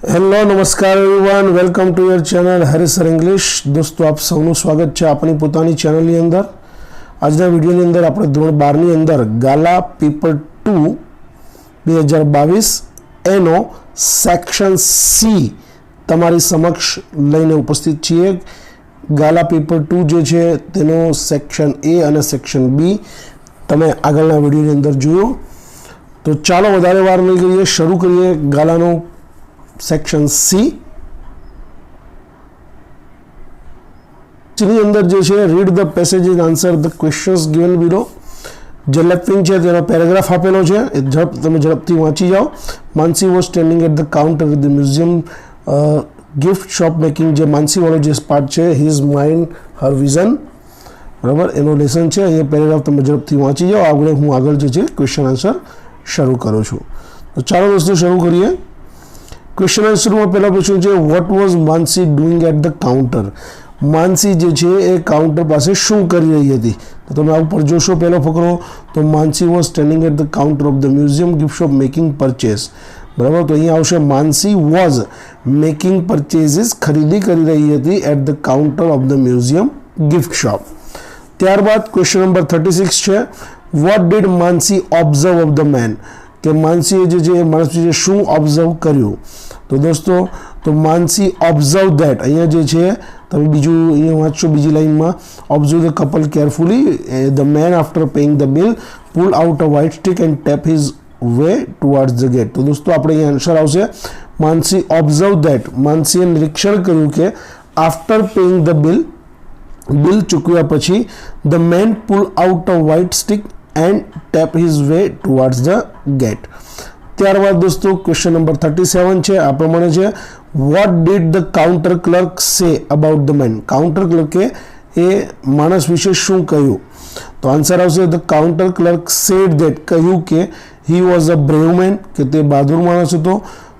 Hello નમસ્કાર everyone, welcome to your channel Harish sir English. દોસ્તો આપ સૌનું સ્વાગત છે આપણી પોતાની ચેનલની અંદર. આજના વિડીયોની અંદર આપણે ધોરણ 12ની અંદર ગાલા પેપર 2 2022 એનો સેક્શન સી તમારી સમક્ષ લઈને ઉપસ્થિત છીએ. ગાલા પેપર 2 જે છે તેનો સેક્શન એ અને સેક્શન બી તમે આગળના વિડીયોની અંદર જોયો. તો ચાલો વધારે વાર નહીં કરીએ, શરૂ કરીએ ગાલાનો સેક્શન સી. જેની અંદર જે છે read the passage and answer the questions given below. જે લેફ્ટિંગ છે તેનો પેરેગ્રાફ આપેલો છે, એ તમે ઝડપથી વાંચી જાઓ. Mansi was standing at the counter with the museum gift shop making. જે માનસીવાળો જે પાર્ટ છે, હિઝ માઇન્ડ હર વિઝન, બરાબર, એનો લેસન છે. અહીંયા પેરેગ્રાફ તમે ઝડપથી વાંચી જાઓ. આગળ જે છે ક્વેશ્ચન આન્સર શરૂ કરું છું. તો ચાલો દોસ્તો શરૂ કરીએ. ક્વેશ્ચન આન્સરમાં પહેલા પ્રશ્ન છે, what was Mansi doing at the counter. Mansi જે છે એ કાઉન્ટર પાસે શું કરી રહી હતી? તો તમે આ ઉપર જોશો, પહેલો ફકરો, તો Mansi was standing at the counter of the museum gift shop making purchase. બરાબર, તો અહીંયા આવશે માનસી વોઝ મેકિંગ પરચેઝિસ, ખરીદી કરી રહી હતી at the counter of the museum gift shop. ત્યારબાદ ક્વેશ્ચન નંબર 36 છે, what did Mansi observe of the man. કે માનસીએ જે છે એ માણસ વિશે શું ઓબ્ઝર્વ કર્યું? તો દોસ્તો, તો માનસી ઓબ્ઝર્વ ધેટ, અહીંયા જે છે તમે બીજું અહીંયા વાંચશો બીજી લાઇનમાં, observe the couple carefully, the man after paying the bill pull out a white stick and tap his way towards the gate. તો દોસ્તો આપણે અહીંયા આન્સર આવશે માનસી ઓબ્ઝર્વ ધેટ. માનસીએ નિરીક્ષણ કર્યું કે આફ્ટર પેઇંગ ધ બિલ ચૂકવ્યા પછી the man pull out a white stick and tap his way towards the gate. ત્યારબાદ દોસ્તો ક્વેશ્ચન નંબર 37 છે, આ પ્રમાણે છે, what did the counter clerk say about the man. Counter ક્લર્કે એ માણસ વિશે શું કહ્યું? તો આન્સર આવશે the counter clerk said that, કહ્યું કે he was a brave man, કે તે બહાદુર માણસ હતો.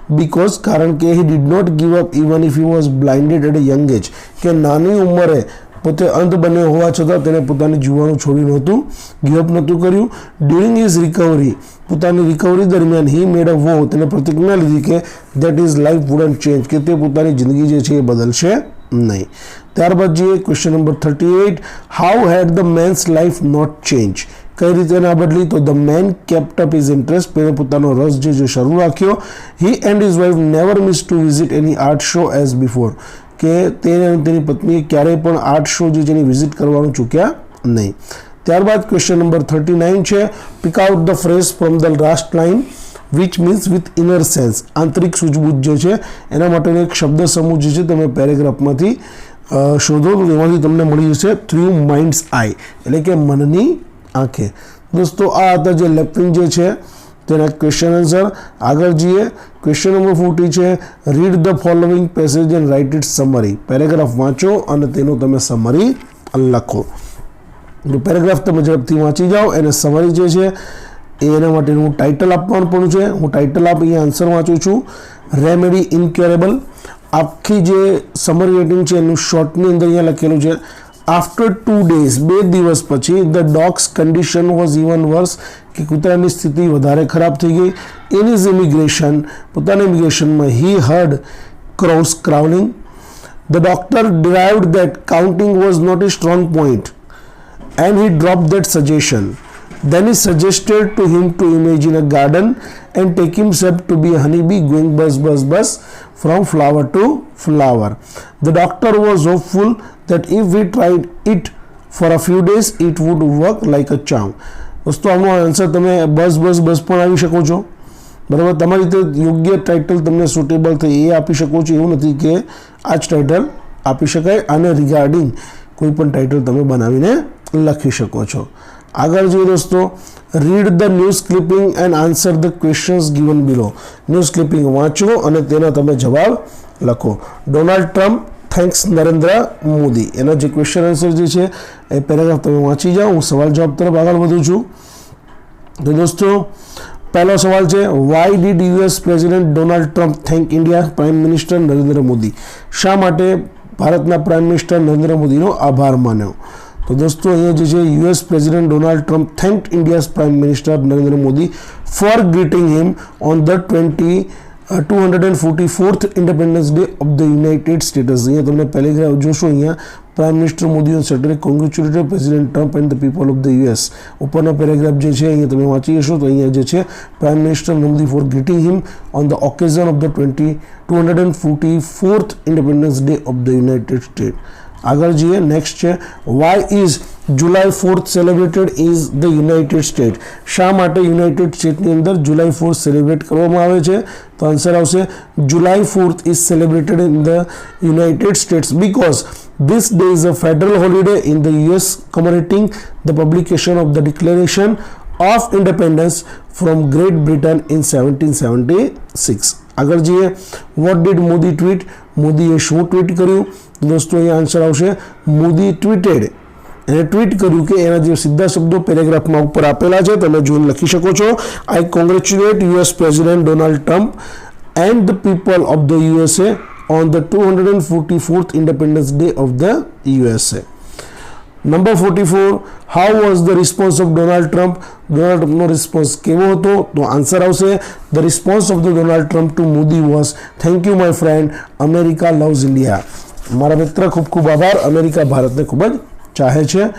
બીકોઝ, કારણ કે he did not give up even if he was blinded at a young age, કે નાની ઉંમરે પોતે અંધ બન્યો હોવા છતાં તેને પોતાની જીવવાનું છોડી નહોતું, ગીવઅપ નહોતું કર્યું. ડ્યુરિંગ હિઝ રિકવરી, પોતાની રિકવરી દરમિયાન હી મેડ અ વો, તેને પ્રતિજ્ઞા લીધી કે that is life wouldn't change, કે તે પોતાની જિંદગી જે છે એ બદલશે નહીં. ત્યારબાદ જે question number 38, how had the man's life not change. કઈ રીતે ના બદલી? તો the man kept up his interest, તેને પોતાનો રસ જે શરૂ રાખ્યો. He and his wife never miss to visit any art show as before, કે તેને અને તેની પત્નીએ ક્યારેય પણ આર્ટ શો જે છે એની વિઝિટ કરવાનું ચૂક્યા નહીં. ત્યારબાદ ક્વેશ્ચન નંબર 39 છે, pick out the phrase from the last line which means with inner sense. આંતરિક સૂઝબૂછ જે છે એના માટેનો એક શબ્દ સમૂહ જે છે તમે પેરેગ્રાફમાંથી શોધો, તો એમાંથી તમને મળી જશે થ્રુ માઇન્ડ્સ આઈ, એટલે કે મનની આંખે. દોસ્તો આ હતા જે લેફ્ટિંગ જે છે તેના ક્વેશ્ચન આન્સર. આગળ જઈએ, ક્વેશ્ચન નંબર 40 છે, read the following passage and write it summary. Paragraph વાંચો અને તેનો તમે સમરી લખો. તો પેરેગ્રાફ તમે ઝડપથી વાંચી જાઓ, એને સમરી જે છે એના માટેનું ટાઇટલ આપવાનું પણ છે. હું ટાઇટલ આપી આન્સર વાંચું છું, રેમેડી ઇન્ક્યોરેબલ. આખી જે સમરી રેટિંગ છે એનું શોર્ટની અંદર અહીંયા લખેલું છે, આફ્ટર 2 days, 2 દિવસ પછી, the dog's condition was even worse, કે કૂતરાની સ્થિતિ વધારે ખરાબ થઈ ગઈ. ઇન હિઝ ઇમિગ્રેશન, પોતાના ઇમિગ્રેશનમાં, he heard crows crawling. The doctor derived that counting was not a strong point and he dropped that suggestion. Then he suggested to him to imagine a garden and take himself to be a honeybee going buzz from flower to flower. The doctor was hopeful that if we tried it for a few days, it would work like a charm. દોસ્તો આનો answer તમે બસ પણ આવી શકો છો, બરાબર. તમારી રીતે યોગ્ય ટાઇટલ તમને સુટેબલ થાય એ આપી શકો છો, એવું નથી કે આ જ ટાઇટલ આપી શકાય. આને રિગાર્ડિંગ કોઈ પણ ટાઇટલ તમે બનાવીને લખી શકો છો. આગળ જોઈએ દોસ્તો, read the news clipping and answer the questions given below. News clipping વાંચો અને તેના તમે જવાબ લખો. Donald Trump thanks Narendra Modi, એના જે ક્વેશ્ચન આન્સર જે છે એ પેરેગ્રાફ તમે વાંચી જાઓ. હું સવાલ જવાબ તરફ આગળ વધું છું. તો દોસ્તો પહેલો સવાલ છે, why did US president Donald Trump thank India prime minister Narendra Modi. શા માટે ભારતના પ્રાઇમ મિનિસ્ટર નરેન્દ્ર મોદીનો આભાર માન્યો? તો દોસ્તો અહીંયા જે છે US president Donald Trump thanked India's prime minister Narendra Modi for greeting him on the 244th independence day of the United States. અહીંયા તમને પેરેગ્રાફ જોશો, અહીંયા prime minister Modi on Saturday congratulated president Trump and the people of the US. ઉપરનો paragraph જે છે અહીંયા તમે વાંચી જશો તો અહીંયા જે છે prime minister Modi for greeting him on the occasion of the 244th independence day of the united state. આગળ જઈએ, નેક્સ્ટ છે why is July 4th celebrated is the united state. શા માટે યુનાઇટેડ સ્ટેટની અંદર જુલાઈ 4th સેલિબ્રેટ કરવામાં આવે છે? તો આન્સર આવશે જુલાઈ 4th is celebrated in the United states because this day is a federal holiday in the US commemorating the publication of the Declaration of Independence from Great Britain in 1776. આગળ જઈએ, what did Modi tweet? મોદીએ શું tweet કર્યું? દોસ્તો અહીંયા answer આવશે મોદી ટ્વીટેડ. એને tweet કર્યું કે એના જે સીધા શબ્દો પેરેગ્રાફમાં ઉપર આપેલા છે તમે જોઈને લખી શકો છો. I congratulate US president Donald Trump and the people of the USA on the 244th Independence Day of the USA. Number 44, how was the response of Donald Trump? Donald Trumpનો response કેવો હતો? તો આન્સર આવશે the response of the Donald Trump to Modi was thank you my friend, America loves India. મારા મિત્ર ખૂબ ખૂબ આભાર, America ભારતને ખૂબ જ ચાહે છે.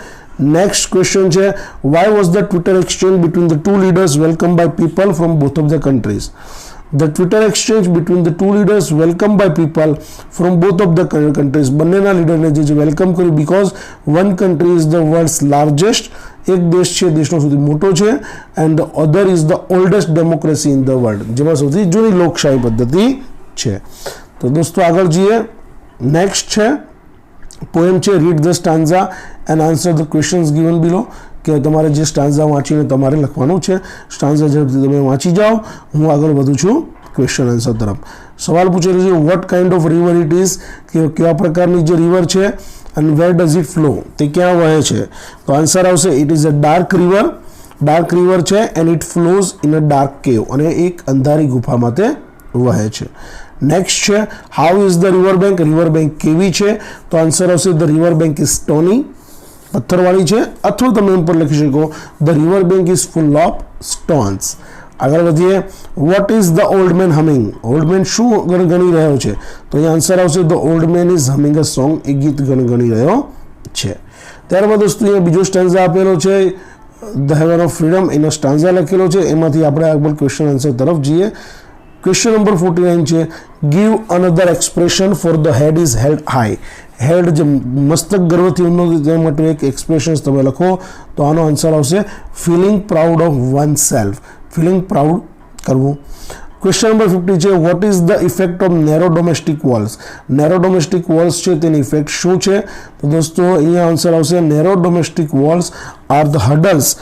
નેક્સ્ટ ક્વેશ્ચન છે why was the Twitter exchange between the two leaders welcomed by people from both of the countries? The Twitter exchange between the two leaders welcomed by people from both of the countries. બંનેના લીડરને જે welcome કર્યું because one country is the world's largest. એક દેશ છે દેશનો સૌથી મોટો છે and the other is the oldest democracy in the world. જેમાં સૌથી જૂની લોકશાહી પદ્ધતિ છે. તો દોસ્તો આગળ જઈએ, નેક્સ્ટ છે પોએમ છે read the stanza and answer the questions given below. કે તમારે જે સ્ટાન્ઝા વાંચીને તમારે લખવાનું છે. સ્ટાન્ઝા ઝડપથી તમે વાંચી જાઓ, હું આગળ વધું છું ક્વેશ્ચન આન્સર તરફ. સવાલ પૂછેલો છે what kind of river it is, કે કેવા પ્રકારની જે રિવર છે અને વેર ડઝ ઇટ ફ્લો, તે ક્યાં વહે છે? તો આન્સર આવશે it is a dark river. Dark river છે and it flows in a dark cave, અને એક અંધારી ગુફામાં તે વહે છે. નેક્સ્ટ છે how is the river bank. River bank કેવી છે? તો આન્સર આવશે the river bank is stony, પથ્થરવાળી છે, અથવા તમે એમ પર લખી શકો the river bank is full of stones. આગળ વધીએ, what is the old man humming. Old man શું ગણગણી રહ્યો છે? તો અહીંયા આન્સર આવશે the old man is humming a song, એ ગીત ગણગણી રહ્યો છે. ત્યારબાદ દોસ્તો અહીંયા બીજો સ્ટાન્ઝા આપેલો છે ધ હેવન ઓફ ફ્રીડમ, એનો સ્ટાન્ઝા લખેલો છે. એમાંથી આપણે આગળ ક્વેશ્ચન આન્સર તરફ જઈએ. ક્વેશ્ચન નંબર 49 છે give another expression for the head is held high. Head જે મસ્તક ગર્વથી ઊંડો તેના માટે એક એક્સપ્રેશન તમે લખો. તો આનો આન્સર આવશે feeling proud of one self. Feeling proud કરવું. ક્વેશ્ચન નંબર 50 છે what is the effect of narrow domestic walls. Narrow domestic walls છે તેની ઇફેક્ટ શું છે? તો દોસ્તો અહીંયા આન્સર આવશે narrow domestic walls are the hurdles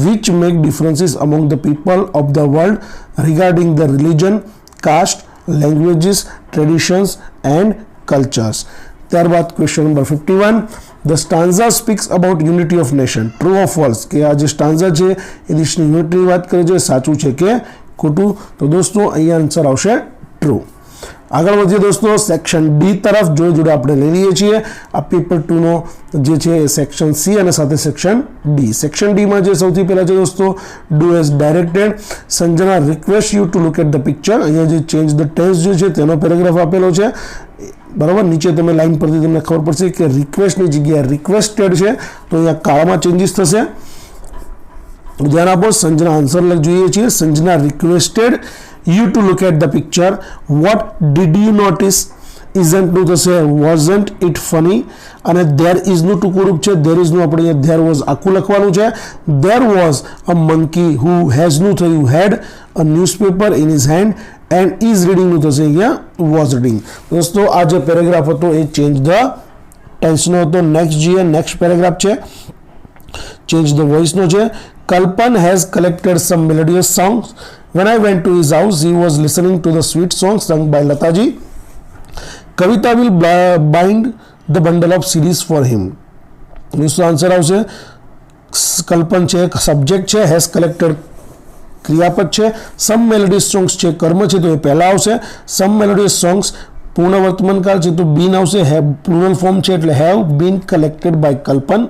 which make differences among the people of the world regarding the religion, caste, languages, traditions and cultures. ત્યારબાદ question number 51 the stanza speaks about unity of nation. True of false, કે આ જે stanza છે એ દેશની યુનિટીની વાત કરે છે, સાચું છે કે ખોટું? તો દોસ્તો અહીંયા આન્સર આવશે ટ્રુ. આગળ વધીએ દોસ્તો સેક્શન ડી તરફ. જોડે આપણે લઈ લઈએ છીએ આ પેપર 2નો જે છે સેક્શન સી અને સાથે સેક્શન ડી. સેક્શન ડીમાં જે સૌથી પહેલાં છે દોસ્તો do as directed. Sanjana request you to look at the picture. અહીંયા જે ચેન્જ ધ ટેન્સ જે છે તેનો પેરેગ્રાફ આપેલો છે, બરાબર. નીચે તમે લાઈન પરથી તમને ખબર પડશે કે રિક્વેસ્ટની જગ્યાએ રિક્વેસ્ટેડ છે, તો અહીંયા કાળામાં ચેન્જીસ થશે. ધ્યાન આપો, સંજના આન્સર જોઈએ છીએ. Sanjana requested you to look at the picture. What did you notice? Isn't નું થશે વોઝન્ટ ઇટ ફની, અને ધેર ઇઝનું ટૂંકું રૂપ છે. ધેર ઇઝનું આપણે અહીંયા ધેર વોઝ આખું લખવાનું છે. There was a monkey who હેઝનું થયું had a newspaper in his hand and is રીડિંગનું થશે અહીંયા વોઝ રીડિંગ. દોસ્તો આ જે પેરેગ્રાફ હતો એ ચેન્જ ધ ટેન્સનો હતો. નેક્સ્ટ જોઈએ, નેક્સ્ટ પેરેગ્રાફ છે ચેન્જ ધ વોઇસનો છે. Kalpan has collected some melodious songs. When I went to his house, he was listening to the sweet songs sung by Lataji. Kavita will bind the bundle of CDs for him. This answer આવશે કલ્પન છે, subject છે, has collected ક્રિયાપદ છે, સમ મેલોડિયસ songs છે, કર્મ છે, તો એ પહેલા આવશે. સમ મેલોડિયસ સોંગ્સ પૂર્ણ વર્તમાનકાળ છે તો બીન આવશે. હેવ પ્લુરલ ફોર્મ છે એટલે have been collected by Kalpana.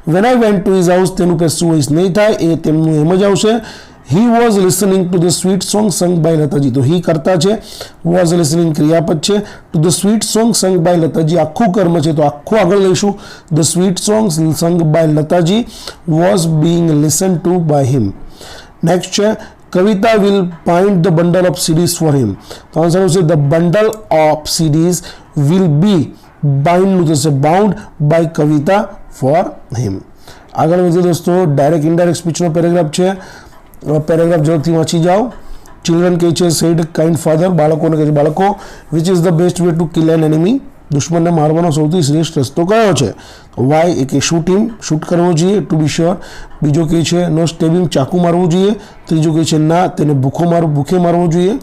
When I went to his house તેનું કે શું વોઇસ નહીં થાય, એ તેમનું એમ જ આવશે. he was listening to the sweet song sung by Lataji. તો he કરતા છે, was listening ક્રિયાપદ છે, to the sweet song sung by Lataji આખું કર્મ છે, તો આખું આગળ લઈશું. the sweet song sung by Lataji was being listened to by him. next છે Kavita will bind the bundle of CDs for him. તો આન્સર આવશે the bundle of CDs will be bind થશે bound by Kavita for him. આગળ વધીએ દોસ્તો. Direct indirect સ્પીચનો paragraph છે. Paragraph ઝડપથી વાંચી જાઓ. ચિલ્ડ્રન કહે છે સેડ કાઇન્ડ ફાધર, બાળકોને કહે છે બાળકો, which is the best way to kill an enemy, દુશ્મનને મારવાનો સૌથી શ્રેષ્ઠ રસ્તો કયો છે? વાય એ કે શૂટ હિમ, શૂટ કરવો જોઈએ ટુ બી શ્યોર. બીજો કહે છે નો સ્ટેબિંગ, ચાકુ મારવું જોઈએ. ત્રીજો કહે છે ના, તેને ભૂખે મારવો જોઈએ.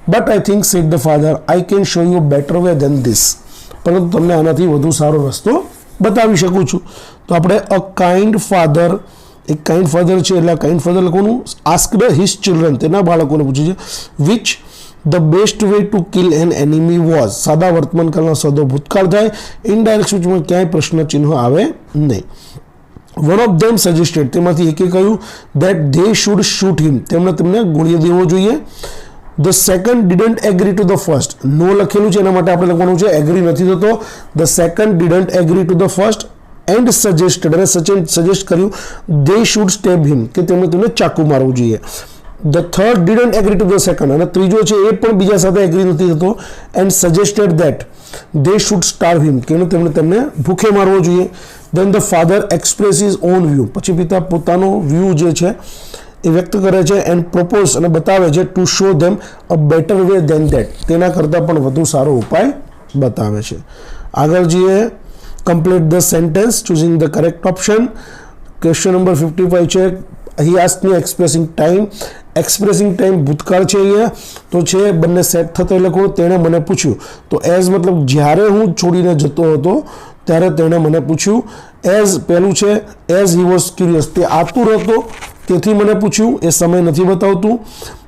But I think said the father I can show you better way than this, પરંતુ તમને આનાથી વધુ સારો રસ્તો બતાવી શકું છું. તો આપણે અ કાઇન્ડ ફાધર, એક કાઇન્ડ ફાધર છે એટલે કાઇન્ડ ફાધર લખવાનું. આસ્ક્ડ હિઝ ચિલ્ડ્રન, તેના બાળકોને પૂછે છે which the best way to kill an enemy was. સાદા વર્તમાનકાળનો સદો ભૂતકાળ થાય. ઇનડાયરેક્ટ સ્પીચમાં ક્યાંય પ્રશ્ન ચિહ્ન આવે નહીં. વન ઓફ ધેમ સજેસ્ટેડ, તેમાંથી એકે કહ્યું that they should shoot him, તેમને ગોળી દેવો જોઈએ. The second didn't agree to the first, નો લખેલું છે એના માટે આપણે લખવાનું છે એગ્રી નથી થતો. The second didn't agree to the first and suggested, અને સજેસ્ટ કર્યું દે શુડ સ્ટેબ હિમ, કે તેમને ચાકુ મારવું જોઈએ. The third didn't agree to the second, અને ત્રીજો છે એ પણ બીજા સાથે એગ્રી નથી થતો. And suggested that they should starve him, કે તેમને ભૂખે મારવો જોઈએ. Then the father express his own view, પછી પિતા પોતાનો વ્યૂ જે છે એ વ્યક્ત કરે છે. એન્ડ પ્રપોઝ, અને બતાવે છે to show them a better way than that, તેના કરતાં પણ વધુ સારો ઉપાય બતાવે છે. આગળ જઈએ. Complete the sentence choosing the correct option. Question number 55 છે he ask me expressing time. Expressing time ભૂતકાળ છે અહીંયા, તો છે બંને સેટ થતા લખો. તેણે મને પૂછ્યું, તો એઝ મતલબ જ્યારે હું છોડીને જતો હતો ત્યારે તેણે મને પૂછ્યું. એઝ પહેલું છે એઝ હી વોઝ ક્યુરિયસ, તે આતુર હતો તેથી મને પૂછ્યું, એ સમય નથી બતાવતું.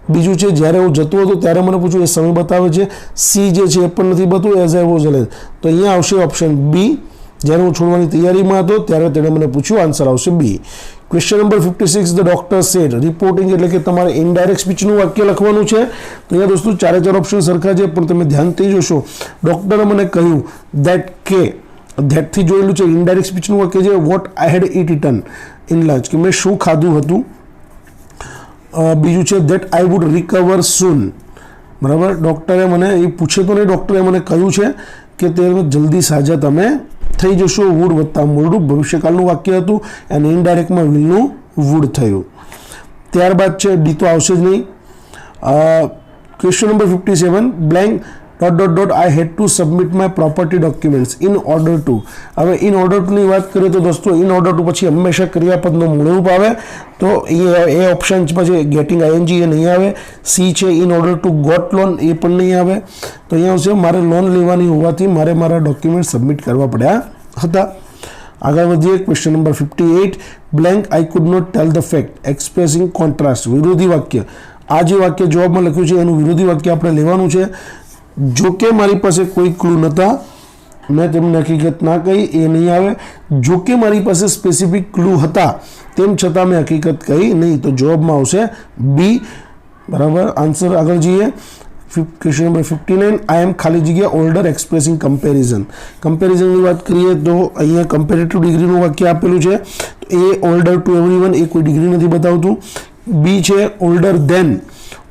બીજું છે જ્યારે હું જતો હતો ત્યારે મને પૂછ્યું, એ સમય બતાવે છે. સી જે છે એ પણ નથી બતાવતું, એઝ આઈ વોઝ અલેન. તો અહીંયા આવશે ઓપ્શન બી, જ્યારે હું છોડવાની તૈયારીમાં હતો ત્યારે તેણે મને પૂછ્યું, આન્સર આવશે B. Question number 56 the doctor said. Reporting એટલે કે તમારે ઇનડાયરેક્ટ સ્પીચનું વાક્ય લખવાનું છે. તો અહીંયા દોસ્તો ચારે ચાર ઓપ્શન સરખા છે, પણ તમે ધ્યાનથી જોશો. ડૉક્ટરે મને કહ્યું દેટ કે, ધેટથી જોયેલું છે ઇનડાયરેક્ટ સ્પીચનું વાક્ય છે what I had eaten in lunch, કે મેં શું ખાધું હતું. બીજું છે that I would recover soon, બરાબર. ડૉક્ટરે મને એ પૂછે તો નહીં, ડૉક્ટરે મને કહ્યું છે કે તે જલ્દી સાજા તમે થઈ જશો. વુડ વત્તા મૂળરૂપ ભવિષ્યકાળનું વાક્ય હતું, અને ઇનડાયરેક્ટમાં વિલનું વુડ થયું. ત્યારબાદ છે ડી તો આવશે જ નહીં. Question number 57 blank ... I had to submit my property documents in order to. હવે in order to ની વાત કરીએ તો દોસ્તો in order to પછી હંમેશા ક્રિયાપદનો મૂળરૂપ આવે, તો એ ઓપ્શન પછી getting ing એ નહીં આવે. સી છે in order to got loan, એ પણ નહીં આવે. તો અહીંયા આવશે મારે લોન લેવાની હોવાથી મારે મારા ડોક્યુમેન્ટ સબમિટ કરવા પડ્યા હતા. આગળ વધીએ. Question number 58 blank I could not tell the fact expressing contrast. વિરોધી વાક્ય. આ જે વાક્ય જવાબમાં લખ્યું છે એનું વિરોધી વાક્ય આપણે લેવાનું છે. જો કે મારી પાસે કોઈ ક્લુ નહોતા, મેં તેમને હકીકત ના કહી, એ નહીં આવે. જો કે મારી પાસે સ્પેસિફિક ક્લુ હતા તેમ છતાં મેં હકીકત કહી નહીં, તો જવાબમાં આવશે બી, બરાબર. આન્સર આગળ જઈએ. ક્વેશ્ચન નંબર 59 આઈ એમ ખાલી જગ્યા ઓલ્ડર એક્સપ્રેસિંગ કમ્પેરિઝન. કમ્પેરિઝનની વાત કરીએ તો અહીંયા કમ્પેરેટિવ ડિગ્રીનું વાક્ય આપેલું છે. એ ઓલ્ડર ટુ એવરીવન, એ કોઈ ડિગ્રી નથી બતાવતું. બી છે older than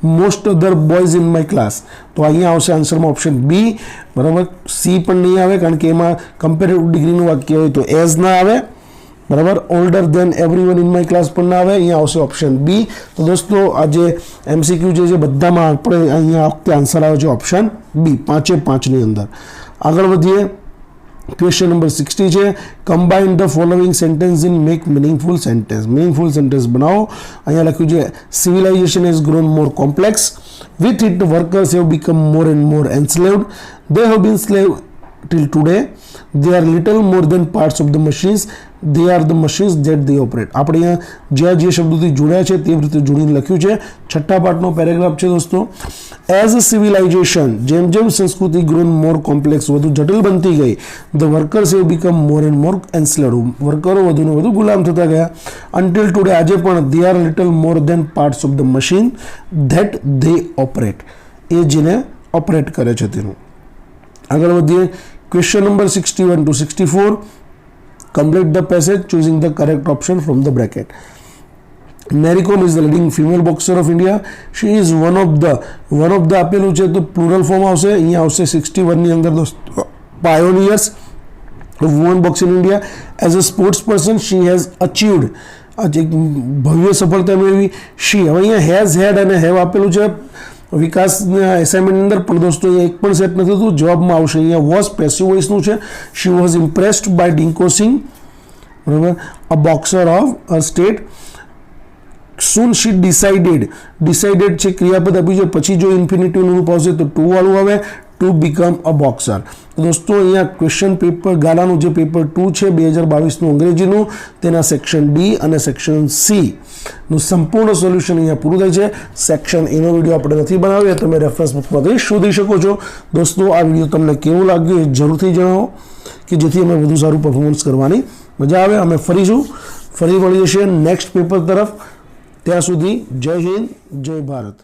most other boys in my class, તો અહીંયા આવશે આન્સરમાં ઓપ્શન બી, બરાબર. સી પણ નહીં આવે કારણ કે એમાં કમ્પેરેટિવ ડિગ્રીનું વાક્ય હોય તો એઝ ના આવે, બરાબર. Older than everyone in my class પણ ના આવે. અહીંયા આવશે ઓપ્શન બી. તો દોસ્તો આ જે MCQ જે છે બધામાં આપણે અહીંયા આ વખતે આન્સર આવે છે ઓપ્શન બી, 5/5ની અંદર. આગળ વધીએ. ક્વેશ્ચન નંબર 60 છે combine the following sentence in make meaningful sentence. Meaningful sentence બનાવો. અહીંયા લખ્યું છે civilization has grown more complex, with it workers have become more and more enslaved, they have been slave till today, they are little more than parts of the machines, they are the machines that they operate. આપણે અહીંયા જે શબ્દોથી જોડ્યા છે તે રીતે જોડીને લખ્યું છે. છઠ્ઠા પાઠનો પેરેગ્રાફ છે દોસ્તો. એઝ અ સિવિલાઇઝેશન જેમ જેમ સંસ્કૃતિ ગ્રોન મોર કોમ્પ્લેક્સ વધુ જટિલ બનતી ગઈ the workers have become more and more enslaved વર્કરો વધુને વધુ ગુલામ થતા ગયા અન્ટિલ ટુડે આજે પણ they are little more than parts of the machine that they operate એ જેને ઓપરેટ કરે છે તેનું. આગળ વધીએ question number 61 to 64 complete the passage choosing the correct option from the bracket. Mary Kom is the leading female boxer of India. She is one of the આપેલું છે તો પ્લુરલ ફોર્મ આવશે અહીંયા આવશે 61 ની અંદર દોસ્તો pioneers of women boxing in India. As a sports person she has achieved આજે ભવ્ય સફળતા મેળવી. she હવે અહીંયા હેઝ હેડ અને હેવ આપેલું છે વિકાસના એસાઇનમેન્ટ અંદર પણ દોસ્તો અહીંયા એક પણ સેટ નથી થતું જવાબમાં આવશે અહીંયા વોઝ પેસિવ વોઇસનું છે. she was impressed by Dinko Singh બરાબર a boxer of a state. soon she decided છે ક્રિયાપદ આપ્યું છે પછી જો ઇન્ફિનિટિવનું રૂપ આવશે તો ટુ વાળું આવે ટુ બીકમ અ બોક્સર. દોસ્તો અહીંયા ક્વેશ્ચન પેપર ગાલાનું જે પેપર 2 છે 2022નું અંગ્રેજીનું તેના સેક્શન ડી અને સેક્શન સી નું સંપૂર્ણ સોલ્યુશન અહીંયા પૂરું થાય છે. સેક્શન એનો વિડીયો આપણે નથી બનાવ્યો તમે રેફરન્સ બુકમાંથી શોધી શકો છો. દોસ્તો આ વિડીયો તમને કેવું લાગ્યું એ જરૂરથી જણાવો કે જેથી અમે વધુ સારું પરફોર્મન્સ કરવાની મજા આવે. અમે ફરી મળી જશે નેક્સ્ટ પેપર તરફ. ત્યાં સુધી જય હિન્દ જય ભારત.